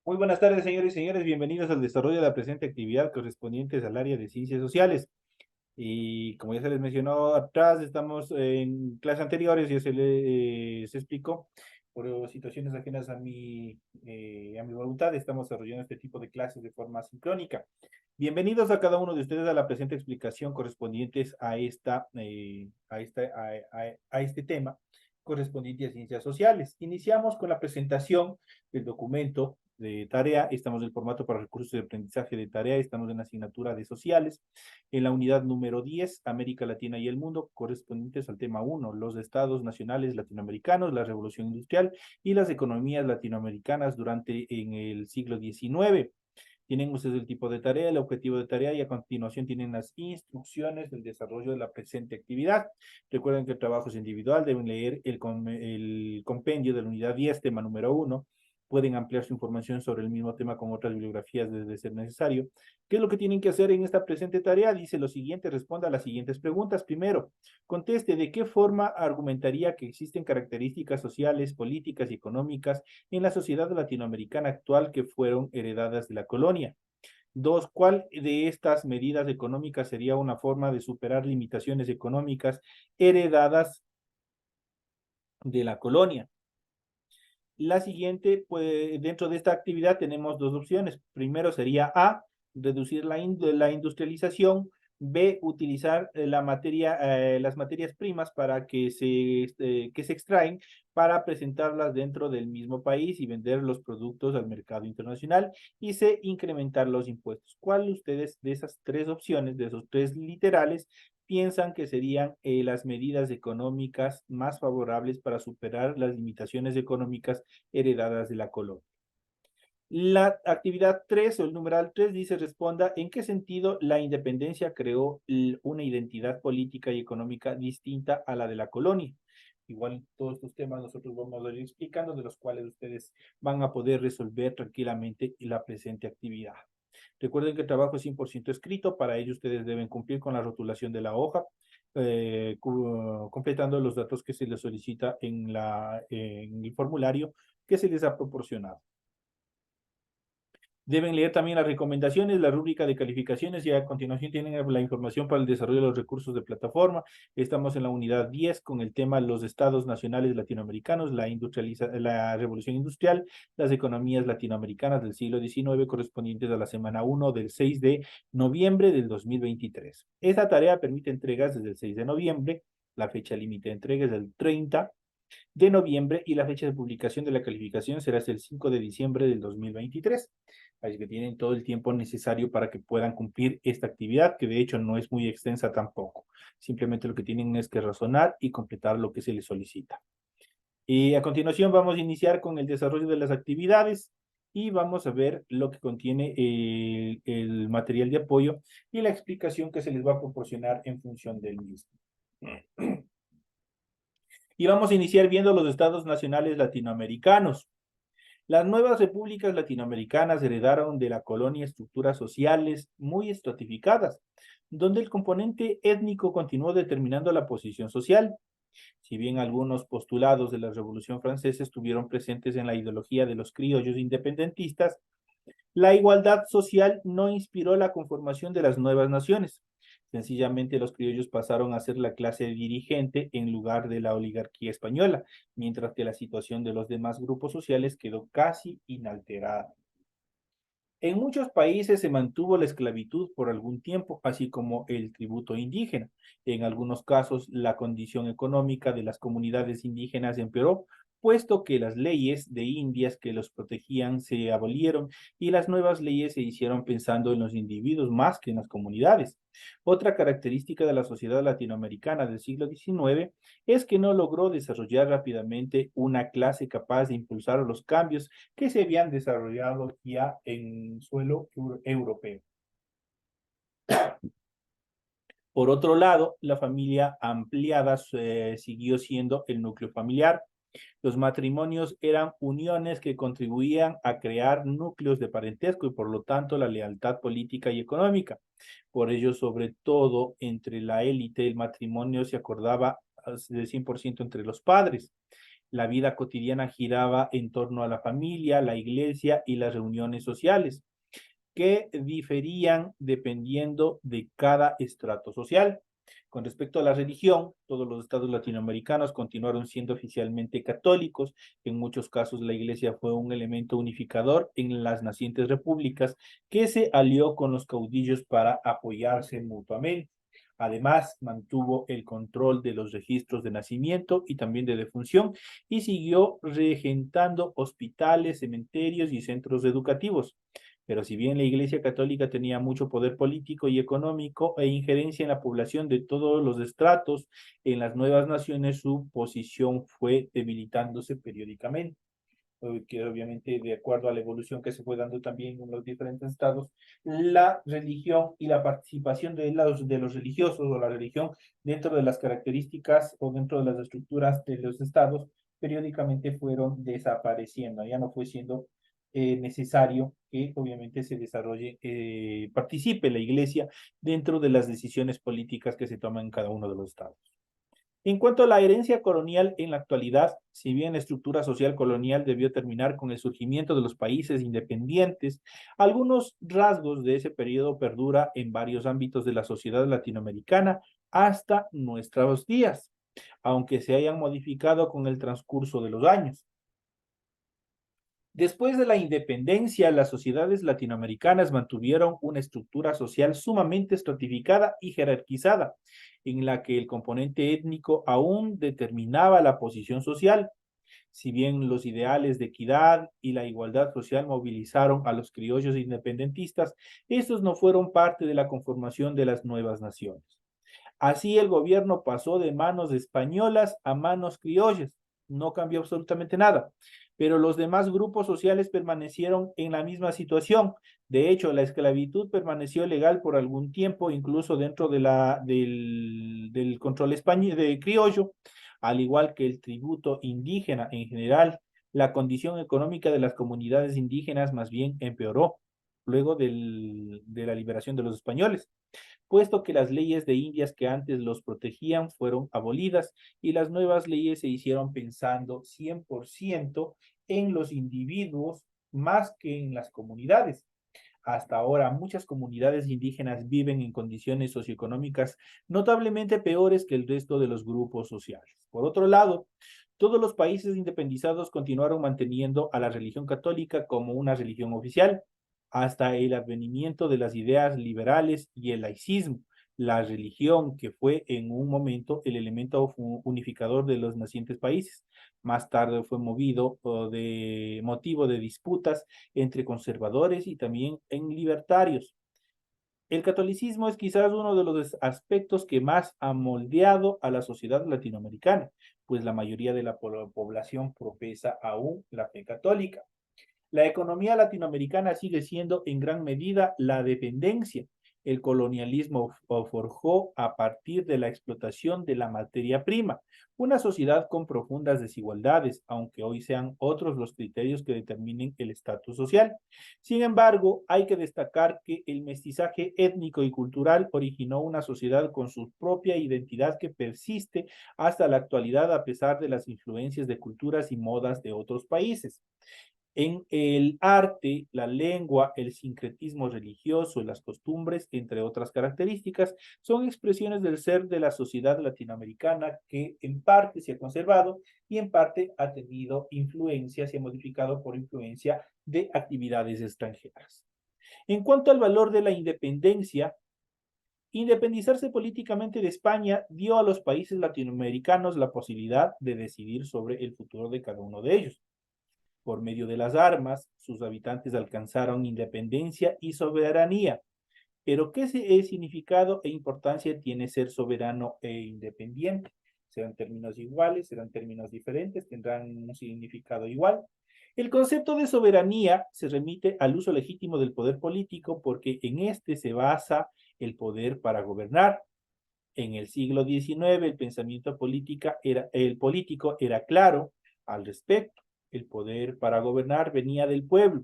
Muy buenas tardes, señores y señores. Bienvenidos al desarrollo de la presente actividad correspondientes al área de ciencias sociales. Y como ya se les mencionó atrás, estamos en clases anteriores, ya se explicó, por situaciones ajenas a mi voluntad, estamos desarrollando este tipo de clases de forma sincrónica. Bienvenidos a cada uno de ustedes a la presente explicación correspondientes a este tema correspondiente a ciencias sociales. Iniciamos con la presentación del documento de tarea. Estamos en el formato para recursos de aprendizaje de tarea. Estamos en la asignatura de sociales, en la unidad número 10, América Latina y el mundo, correspondientes al tema 1, los estados nacionales latinoamericanos, la revolución industrial y las economías latinoamericanas durante en el siglo XIX. Tienen ustedes el tipo de tarea, el objetivo de tarea y a continuación tienen las instrucciones del desarrollo de la presente actividad. Recuerden que el trabajo es individual, deben leer el compendio de la unidad 10, tema número 1. Pueden ampliar su información sobre el mismo tema con otras bibliografías desde ser necesario. ¿Qué es lo que tienen que hacer en esta presente tarea? Dice lo siguiente, responda a las siguientes preguntas. Primero, conteste de qué forma argumentaría que existen características sociales, políticas y económicas en la sociedad latinoamericana actual que fueron heredadas de la colonia. Dos, ¿cuál de estas medidas económicas sería una forma de superar limitaciones económicas heredadas de la colonia? La siguiente, pues dentro de esta actividad tenemos dos opciones. Primero sería A, reducir la industrialización. B, utilizar las materias primas para que se extraen para presentarlas dentro del mismo país y vender los productos al mercado internacional. Y C, incrementar los impuestos. ¿Cuál de ustedes de esas tres opciones, de esos tres literales, piensan que serían las medidas económicas más favorables para superar las limitaciones económicas heredadas de la colonia? La actividad 3 o el numeral 3 dice, responda en qué sentido la independencia creó una identidad política y económica distinta a la de la colonia. Igual todos estos temas nosotros vamos a ir explicando, de los cuales ustedes van a poder resolver tranquilamente en la presente actividad. Recuerden que el trabajo es 100% escrito, para ello ustedes deben cumplir con la rotulación de la hoja, completando los datos que se les solicita en el formulario que se les ha proporcionado. Deben leer también las recomendaciones, la rúbrica de calificaciones y a continuación tienen la información para el desarrollo de los recursos de plataforma. Estamos en la unidad 10 con el tema los estados nacionales latinoamericanos, la revolución industrial, las economías latinoamericanas del siglo XIX correspondientes a la semana 1 del 6 de noviembre del 2023. Esta tarea permite entregas desde el 6 de noviembre, la fecha límite de entrega es el 30 de noviembre y la fecha de publicación de la calificación será hasta el 5 de diciembre del 2023. Así que tienen todo el tiempo necesario para que puedan cumplir esta actividad, que de hecho no es muy extensa tampoco. Simplemente lo que tienen es que razonar y completar lo que se les solicita. Y a continuación vamos a iniciar con el desarrollo de las actividades y vamos a ver lo que contiene el material de apoyo y la explicación que se les va a proporcionar en función del mismo. Y vamos a iniciar viendo los estados nacionales latinoamericanos. Las nuevas repúblicas latinoamericanas heredaron de la colonia estructuras sociales muy estratificadas, donde el componente étnico continuó determinando la posición social. Si bien algunos postulados de la Revolución Francesa estuvieron presentes en la ideología de los criollos independentistas, la igualdad social no inspiró la conformación de las nuevas naciones. Sencillamente los criollos pasaron a ser la clase dirigente en lugar de la oligarquía española, mientras que la situación de los demás grupos sociales quedó casi inalterada. En muchos países se mantuvo la esclavitud por algún tiempo, así como el tributo indígena. En algunos casos, la condición económica de las comunidades indígenas empeoró, puesto que las leyes de Indias que los protegían se abolieron y las nuevas leyes se hicieron pensando en los individuos más que en las comunidades. Otra característica de la sociedad latinoamericana del siglo XIX es que no logró desarrollar rápidamente una clase capaz de impulsar los cambios que se habían desarrollado ya en suelo europeo. Por otro lado, la familia ampliada siguió siendo el núcleo familiar. Los matrimonios eran uniones que contribuían a crear núcleos de parentesco y por lo tanto la lealtad política y económica. Por ello, sobre todo entre la élite, el matrimonio se acordaba de 100% entre los padres. La vida cotidiana giraba en torno a la familia, la iglesia y las reuniones sociales, que diferían dependiendo de cada estrato social. Con respecto a la religión, todos los estados latinoamericanos continuaron siendo oficialmente católicos. En muchos casos, la iglesia fue un elemento unificador en las nacientes repúblicas que se alió con los caudillos para apoyarse mutuamente. Además, mantuvo el control de los registros de nacimiento y también de defunción y siguió regentando hospitales, cementerios y centros educativos. Pero si bien la Iglesia Católica tenía mucho poder político y económico e injerencia en la población de todos los estratos, en las nuevas naciones su posición fue debilitándose periódicamente, que obviamente de acuerdo a la evolución que se fue dando también en los diferentes estados, la religión y la participación de los religiosos o la religión dentro de las características o dentro de las estructuras de los estados periódicamente fueron desapareciendo, ya no fue siendo necesario que obviamente se desarrolle, participe la iglesia dentro de las decisiones políticas que se toman en cada uno de los estados. En cuanto a la herencia colonial en la actualidad, si bien la estructura social colonial debió terminar con el surgimiento de los países independientes, algunos rasgos de ese periodo perdura en varios ámbitos de la sociedad latinoamericana hasta nuestros días, aunque se hayan modificado con el transcurso de los años. Después de la independencia, las sociedades latinoamericanas mantuvieron una estructura social sumamente estratificada y jerarquizada, en la que el componente étnico aún determinaba la posición social. Si bien los ideales de equidad y la igualdad social movilizaron a los criollos independentistas, estos no fueron parte de la conformación de las nuevas naciones. Así el gobierno pasó de manos españolas a manos criollas. No cambió absolutamente nada. Pero los demás grupos sociales permanecieron en la misma situación. De hecho, la esclavitud permaneció legal por algún tiempo, incluso dentro del control español, de criollo, al igual que el tributo indígena en general. La condición económica de las comunidades indígenas más bien empeoró luego de la liberación de los españoles, puesto que las leyes de Indias que antes los protegían fueron abolidas y las nuevas leyes se hicieron pensando 100% en los individuos más que en las comunidades. Hasta ahora, muchas comunidades indígenas viven en condiciones socioeconómicas notablemente peores que el resto de los grupos sociales. Por otro lado, todos los países independizados continuaron manteniendo a la religión católica como una religión oficial hasta el advenimiento de las ideas liberales y el laicismo, la religión que fue en un momento el elemento unificador de los nacientes países. Más tarde fue movido de motivo de disputas entre conservadores y también en libertarios. El catolicismo es quizás uno de los aspectos que más ha moldeado a la sociedad latinoamericana, pues la mayoría de la población profesa aún la fe católica. La economía latinoamericana sigue siendo en gran medida la dependencia. El colonialismo forjó a partir de la explotación de la materia prima, una sociedad con profundas desigualdades, aunque hoy sean otros los criterios que determinen el estatus social. Sin embargo, hay que destacar que el mestizaje étnico y cultural originó una sociedad con su propia identidad que persiste hasta la actualidad a pesar de las influencias de culturas y modas de otros países. En el arte, la lengua, el sincretismo religioso, las costumbres, entre otras características, son expresiones del ser de la sociedad latinoamericana que en parte se ha conservado y en parte ha tenido influencia, se ha modificado por influencia de actividades extranjeras. En cuanto al valor de la independencia, independizarse políticamente de España dio a los países latinoamericanos la posibilidad de decidir sobre el futuro de cada uno de ellos. Por medio de las armas, sus habitantes alcanzaron independencia y soberanía. Pero ¿qué significado e importancia tiene ser soberano e independiente? ¿Serán términos iguales? ¿Serán términos diferentes? ¿Tendrán un significado igual? El concepto de soberanía se remite al uso legítimo del poder político porque en este se basa el poder para gobernar. En el siglo XIX el pensamiento político era claro al respecto. El poder para gobernar venía del pueblo.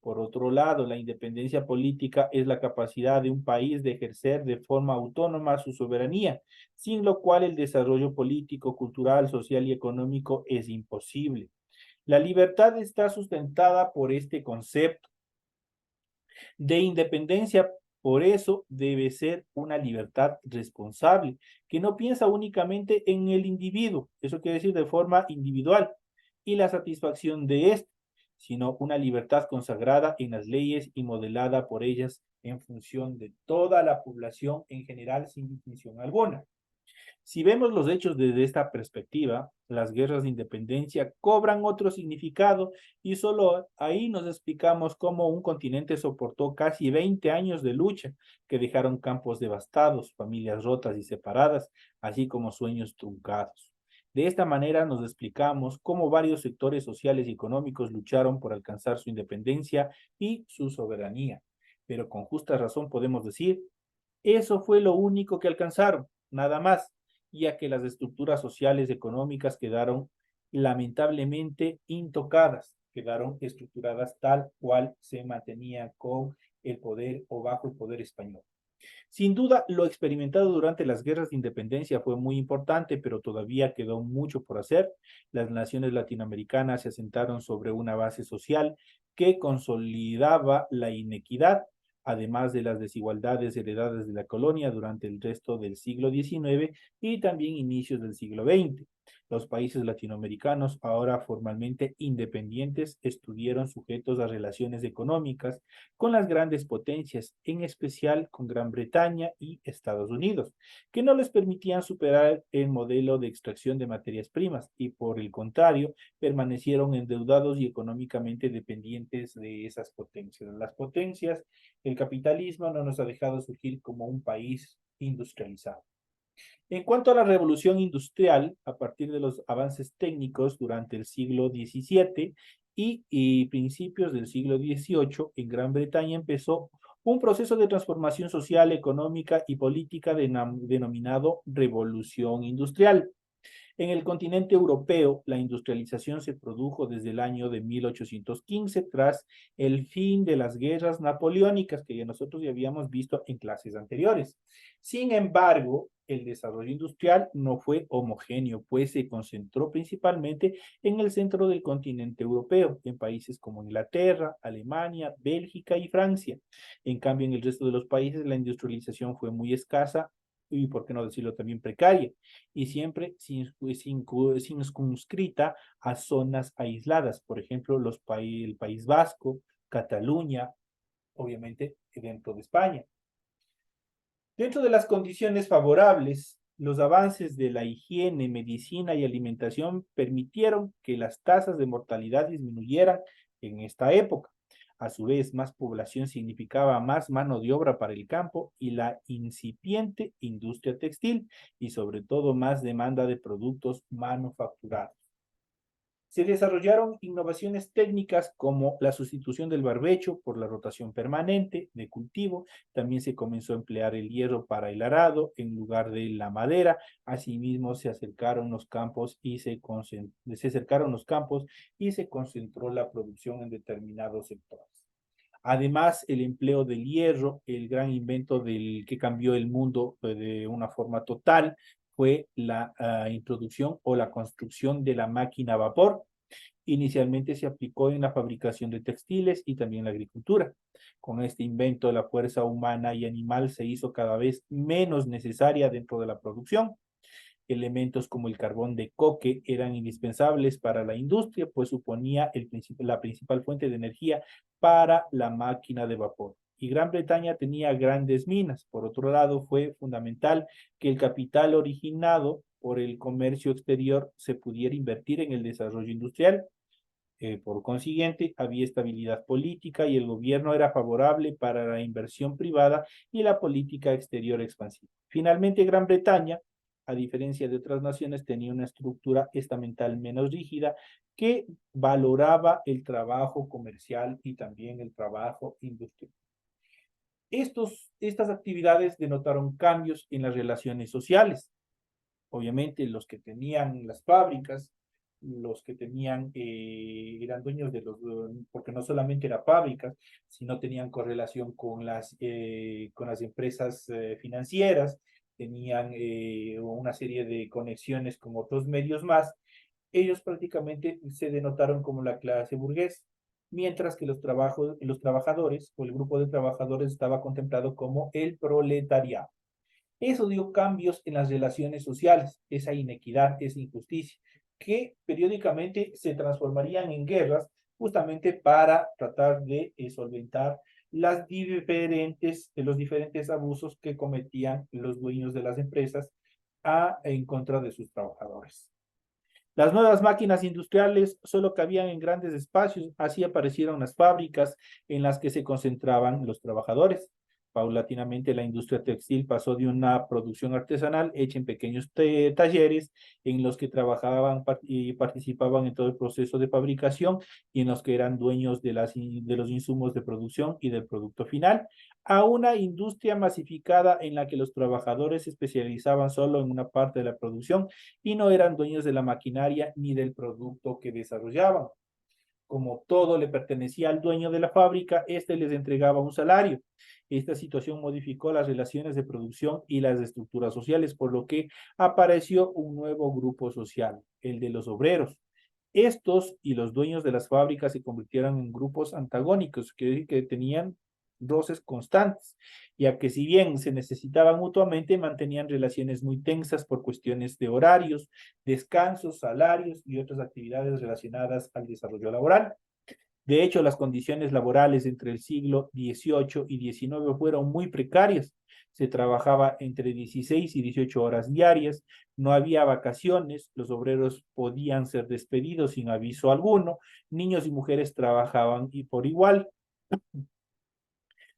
Por otro lado, la independencia política es la capacidad de un país de ejercer de forma autónoma su soberanía, sin lo cual el desarrollo político, cultural, social y económico es imposible. La libertad está sustentada por este concepto de independencia. Por eso debe ser una libertad responsable, que no piensa únicamente en el individuo, eso quiere decir de forma individual, y la satisfacción de esto, sino una libertad consagrada en las leyes y modelada por ellas en función de toda la población en general sin distinción alguna. Si vemos los hechos desde esta perspectiva, las guerras de independencia cobran otro significado y solo ahí nos explicamos cómo un continente soportó casi 20 años de lucha que dejaron campos devastados, familias rotas y separadas, así como sueños truncados. De esta manera nos explicamos cómo varios sectores sociales y económicos lucharon por alcanzar su independencia y su soberanía. Pero con justa razón podemos decir, eso fue lo único que alcanzaron, nada más, ya que las estructuras sociales y económicas quedaron lamentablemente intocadas, quedaron estructuradas tal cual se mantenía con el poder o bajo el poder español. Sin duda, lo experimentado durante las guerras de independencia fue muy importante, pero todavía quedó mucho por hacer. Las naciones latinoamericanas se asentaron sobre una base social que consolidaba la inequidad, además de las desigualdades heredadas de la colonia durante el resto del siglo XIX y también inicios del siglo XX. Los países latinoamericanos, ahora formalmente independientes, estuvieron sujetos a relaciones económicas con las grandes potencias, en especial con Gran Bretaña y Estados Unidos, que no les permitían superar el modelo de extracción de materias primas y, por el contrario, permanecieron endeudados y económicamente dependientes de esas potencias. Las potencias, el capitalismo no nos ha dejado surgir como un país industrializado. En cuanto a la revolución industrial, a partir de los avances técnicos durante el siglo XVII y principios del siglo XVIII, en Gran Bretaña empezó un proceso de transformación social, económica y política denominado Revolución Industrial. En el continente europeo, la industrialización se produjo desde el año de 1815 tras el fin de las guerras napoleónicas que ya nosotros ya habíamos visto en clases anteriores. Sin embargo, el desarrollo industrial no fue homogéneo, pues se concentró principalmente en el centro del continente europeo, en países como Inglaterra, Alemania, Bélgica y Francia. En cambio, en el resto de los países la industrialización fue muy escasa y, por qué no decirlo, también precaria, y siempre circunscrita a zonas aisladas, por ejemplo, el País Vasco, Cataluña, obviamente dentro de España. Dentro de las condiciones favorables, los avances de la higiene, medicina y alimentación permitieron que las tasas de mortalidad disminuyeran en esta época. A su vez, más población significaba más mano de obra para el campo y la incipiente industria textil, y sobre todo más demanda de productos manufacturados. Se desarrollaron innovaciones técnicas como la sustitución del barbecho por la rotación permanente de cultivo. También se comenzó a emplear el hierro para el arado en lugar de la madera. Asimismo, se acercaron los campos y se acercaron los campos y se concentró la producción en determinados sectores. Además, el empleo del hierro, el gran invento que cambió el mundo de una forma total, fue la introducción o la construcción de la máquina a vapor. Inicialmente se aplicó en la fabricación de textiles y también la agricultura. Con este invento, la fuerza humana y animal se hizo cada vez menos necesaria dentro de la producción. Elementos como el carbón de coque eran indispensables para la industria, pues suponía la principal fuente de energía para la máquina de vapor. Y Gran Bretaña tenía grandes minas. Por otro lado, fue fundamental que el capital originado por el comercio exterior se pudiera invertir en el desarrollo industrial. Por consiguiente, había estabilidad política y el gobierno era favorable para la inversión privada y la política exterior expansiva. Finalmente, Gran Bretaña, a diferencia de otras naciones, tenía una estructura estamental menos rígida que valoraba el trabajo comercial y también el trabajo industrial. Estas actividades denotaron cambios en las relaciones sociales. Obviamente, los que tenían las fábricas los que tenían, eran dueños de los, porque no solamente eran fábricas, sino tenían correlación con las empresas financieras, tenían una serie de conexiones con otros medios más. Ellos prácticamente se denotaron como la clase burguesa, mientras que los trabajadores o el grupo de trabajadores estaba contemplado como el proletariado. Eso dio cambios en las relaciones sociales, esa inequidad, esa injusticia, que periódicamente se transformarían en guerras justamente para tratar de solventar los diferentes abusos que cometían los dueños de las empresas en contra de sus trabajadores. Las nuevas máquinas industriales solo cabían en grandes espacios, así aparecieron las fábricas en las que se concentraban los trabajadores. Paulatinamente la industria textil pasó de una producción artesanal hecha en pequeños talleres en los que trabajaban y participaban en todo el proceso de fabricación y en los que eran dueños de los insumos de producción y del producto final, a una industria masificada en la que los trabajadores se especializaban solo en una parte de la producción y no eran dueños de la maquinaria ni del producto que desarrollaban. Como todo le pertenecía al dueño de la fábrica, éste les entregaba un salario. Esta situación modificó las relaciones de producción y las estructuras sociales, por lo que apareció un nuevo grupo social, el de los obreros. Estos y los dueños de las fábricas se convirtieron en grupos antagónicos que tenían roces constantes, ya que si bien se necesitaban mutuamente, mantenían relaciones muy tensas por cuestiones de horarios, descansos, salarios y otras actividades relacionadas al desarrollo laboral. De hecho, las condiciones laborales entre el siglo XVIII y XIX fueron muy precarias. Se trabajaba entre 16 y 18 horas diarias, no había vacaciones, los obreros podían ser despedidos sin aviso alguno, niños y mujeres trabajaban y por igual,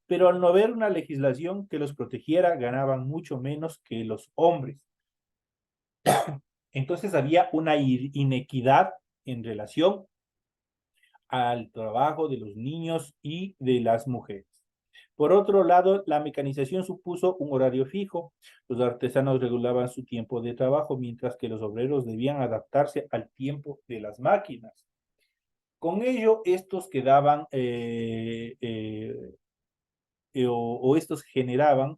pero al no haber una legislación que los protegiera, ganaban mucho menos que los hombres. Entonces había una inequidad en relación al trabajo de los niños y de las mujeres. Por otro lado, la mecanización supuso un horario fijo. Los artesanos regulaban su tiempo de trabajo, mientras que los obreros debían adaptarse al tiempo de las máquinas. Con ello, estos quedaban o estos generaban,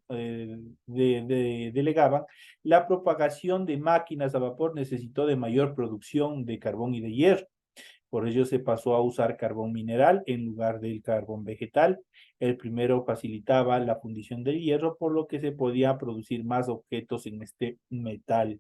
delegaban, la propagación de máquinas a vapor necesitó de mayor producción de carbón y de hierro. Por ello se pasó a usar carbón mineral en lugar del carbón vegetal. El primero facilitaba la fundición del hierro, por lo que se podía producir más objetos en este metal.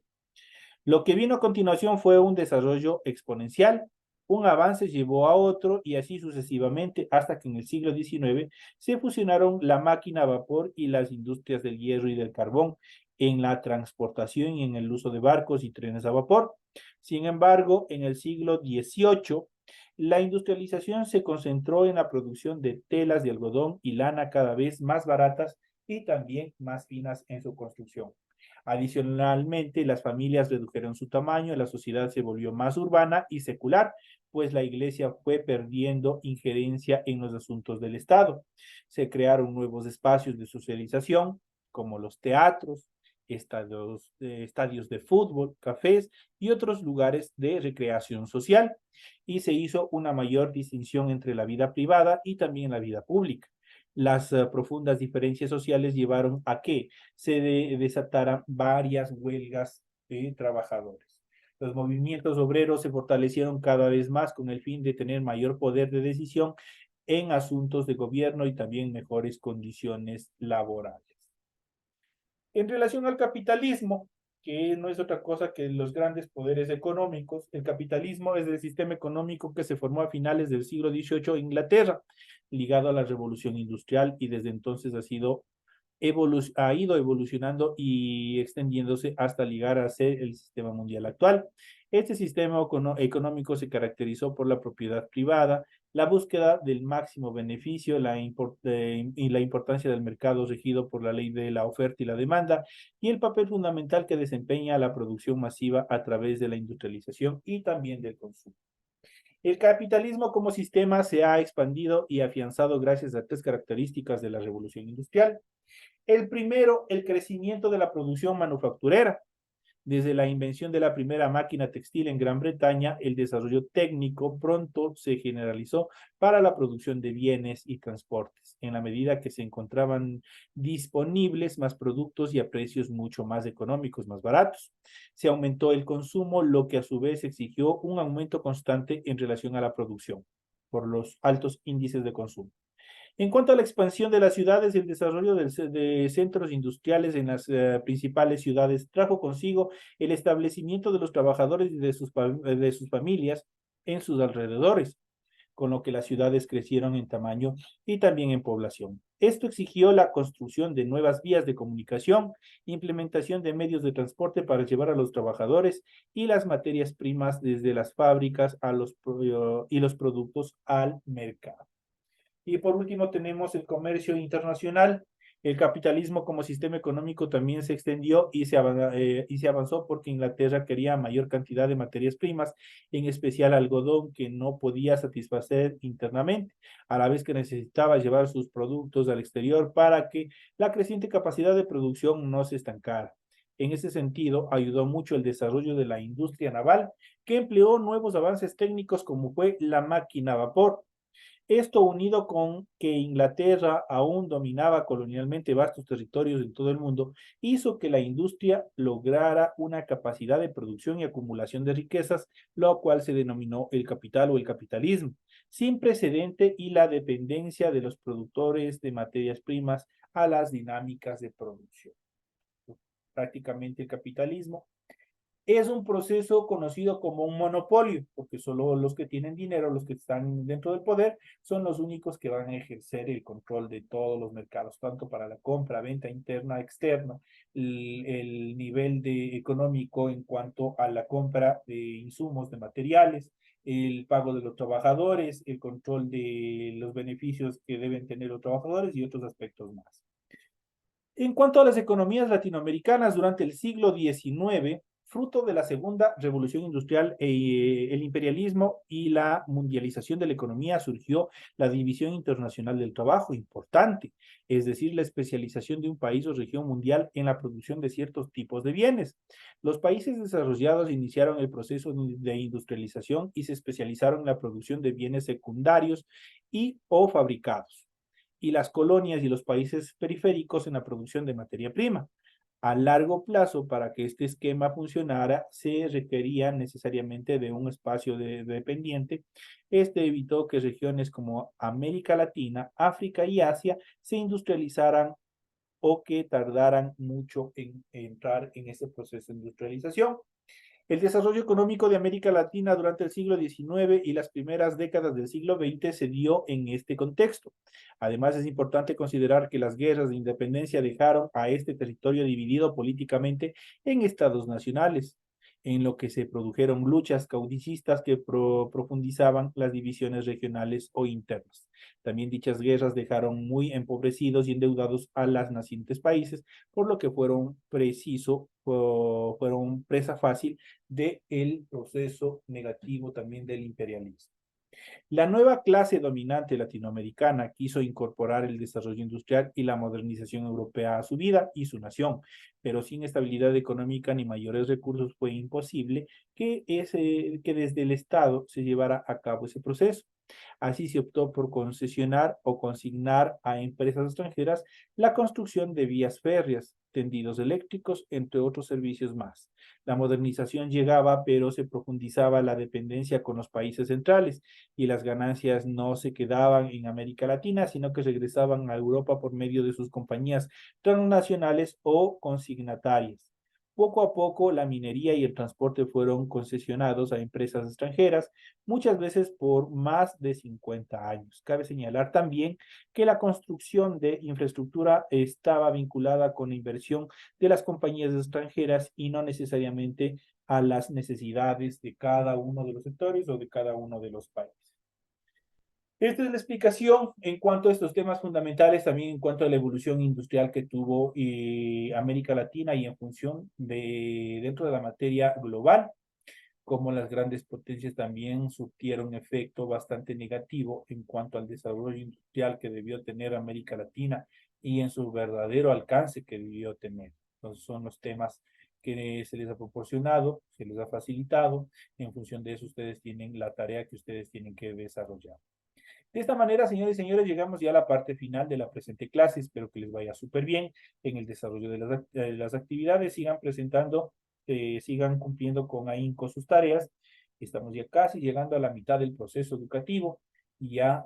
Lo que vino a continuación fue un desarrollo exponencial. Un avance llevó a otro y así sucesivamente hasta que en el siglo XIX se fusionaron la máquina a vapor y las industrias del hierro y del carbón en la transportación y en el uso de barcos y trenes a vapor. Sin embargo, en el siglo XVIII, la industrialización se concentró en la producción de telas de algodón y lana cada vez más baratas y también más finas en su construcción. Adicionalmente, las familias redujeron su tamaño, la sociedad se volvió más urbana y secular, pues la iglesia fue perdiendo injerencia en los asuntos del Estado. Se crearon nuevos espacios de socialización, como los teatros, estadios de fútbol, cafés y otros lugares de recreación social, y se hizo una mayor distinción entre la vida privada y también la vida pública. Las profundas diferencias sociales llevaron a que se desataran varias huelgas de trabajadores. Los movimientos obreros se fortalecieron cada vez más con el fin de tener mayor poder de decisión en asuntos de gobierno y también mejores condiciones laborales. En relación al capitalismo, que no es otra cosa que los grandes poderes económicos, el capitalismo es el sistema económico que se formó a finales del siglo XVIII en Inglaterra, ligado a la revolución industrial y desde entonces ha ido evolucionando y extendiéndose hasta llegar a ser el sistema mundial actual. Este sistema económico se caracterizó por la propiedad privada, la búsqueda del máximo beneficio y la importancia del mercado regido por la ley de la oferta y la demanda, y el papel fundamental que desempeña la producción masiva a través de la industrialización y también del consumo. El capitalismo como sistema se ha expandido y afianzado gracias a tres características de la revolución industrial. El primero, el crecimiento de la producción manufacturera. Desde la invención de la primera máquina textil en Gran Bretaña, el desarrollo técnico pronto se generalizó para la producción de bienes y transportes, en la medida que se encontraban disponibles más productos y a precios mucho más económicos, más baratos. Se aumentó el consumo, lo que a su vez exigió un aumento constante en relación a la producción, por los altos índices de consumo. En cuanto a la expansión de las ciudades, el desarrollo de centros industriales en las principales ciudades trajo consigo el establecimiento de los trabajadores y de sus familias en sus alrededores, con lo que las ciudades crecieron en tamaño y también en población. Esto exigió la construcción de nuevas vías de comunicación, implementación de medios de transporte para llevar a los trabajadores y las materias primas desde las fábricas y los productos al mercado. Y por último tenemos el comercio internacional. El capitalismo como sistema económico también se extendió y se avanzó porque Inglaterra quería mayor cantidad de materias primas, en especial algodón que no podía satisfacer internamente, a la vez que necesitaba llevar sus productos al exterior para que la creciente capacidad de producción no se estancara. En ese sentido, ayudó mucho el desarrollo de la industria naval, que empleó nuevos avances técnicos como fue la máquina a vapor. Esto unido con que Inglaterra aún dominaba colonialmente vastos territorios en todo el mundo, hizo que la industria lograra una capacidad de producción y acumulación de riquezas, lo cual se denominó el capital o el capitalismo, sin precedente y la dependencia de los productores de materias primas a las dinámicas de producción. Prácticamente el capitalismo es un proceso conocido como un monopolio, porque solo los que tienen dinero, los que están dentro del poder, son los únicos que van a ejercer el control de todos los mercados, tanto para la compra, venta interna, externa, el nivel de económico en cuanto a la compra de insumos, de materiales, el pago de los trabajadores, el control de los beneficios que deben tener los trabajadores y otros aspectos más. En cuanto a las economías latinoamericanas durante el siglo XIX, fruto de la segunda revolución industrial, el imperialismo y la mundialización de la economía, surgió la división internacional del trabajo, importante, es decir, la especialización de un país o región mundial en la producción de ciertos tipos de bienes. Los países desarrollados iniciaron el proceso de industrialización y se especializaron en la producción de bienes secundarios y o fabricados, y las colonias y los países periféricos en la producción de materia prima. A largo plazo, para que este esquema funcionara, se requería necesariamente de un espacio dependiente. Este evitó que regiones como América Latina, África y Asia se industrializaran o que tardaran mucho en entrar en ese proceso de industrialización. El desarrollo económico de América Latina durante el siglo XIX y las primeras décadas del siglo XX se dio en este contexto. Además, es importante considerar que las guerras de independencia dejaron a este territorio dividido políticamente en estados nacionales, en lo que se produjeron luchas caudillistas que profundizaban las divisiones regionales o internas. También dichas guerras dejaron muy empobrecidos y endeudados a los nacientes países, por lo que fueron presa fácil del proceso negativo también del imperialismo. La nueva clase dominante latinoamericana quiso incorporar el desarrollo industrial y la modernización europea a su vida y su nación, pero sin estabilidad económica ni mayores recursos fue imposible que desde el Estado se llevara a cabo ese proceso. Así se optó por concesionar o consignar a empresas extranjeras la construcción de vías férreas, tendidos eléctricos, entre otros servicios más. La modernización llegaba, pero se profundizaba la dependencia con los países centrales y las ganancias no se quedaban en América Latina, sino que regresaban a Europa por medio de sus compañías transnacionales o consignatarias. Poco a poco, la minería y el transporte fueron concesionados a empresas extranjeras, muchas veces por más de 50 años. Cabe señalar también que la construcción de infraestructura estaba vinculada con la inversión de las compañías extranjeras y no necesariamente a las necesidades de cada uno de los sectores o de cada uno de los países. Esta es la explicación en cuanto a estos temas fundamentales, también en cuanto a la evolución industrial que tuvo América Latina y en función de dentro de la materia global, como las grandes potencias también surtieron efecto bastante negativo en cuanto al desarrollo industrial que debió tener América Latina y en su verdadero alcance que debió tener. Entonces son los temas que se les ha proporcionado, se les ha facilitado. En función de eso, ustedes tienen la tarea que ustedes tienen que desarrollar. De esta manera, señores y señores, llegamos ya a la parte final de la presente clase. Espero que les vaya súper bien en el desarrollo de las actividades. Sigan presentando, sigan cumpliendo con ahínco sus tareas. Estamos ya casi llegando a la mitad del proceso educativo y ya,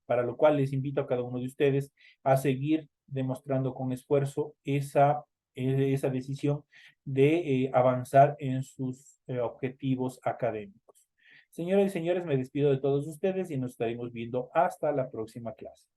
para lo cual les invito a cada uno de ustedes a seguir demostrando con esfuerzo esa decisión de avanzar en sus objetivos académicos. Señoras y señores, me despido de todos ustedes y nos estaremos viendo hasta la próxima clase.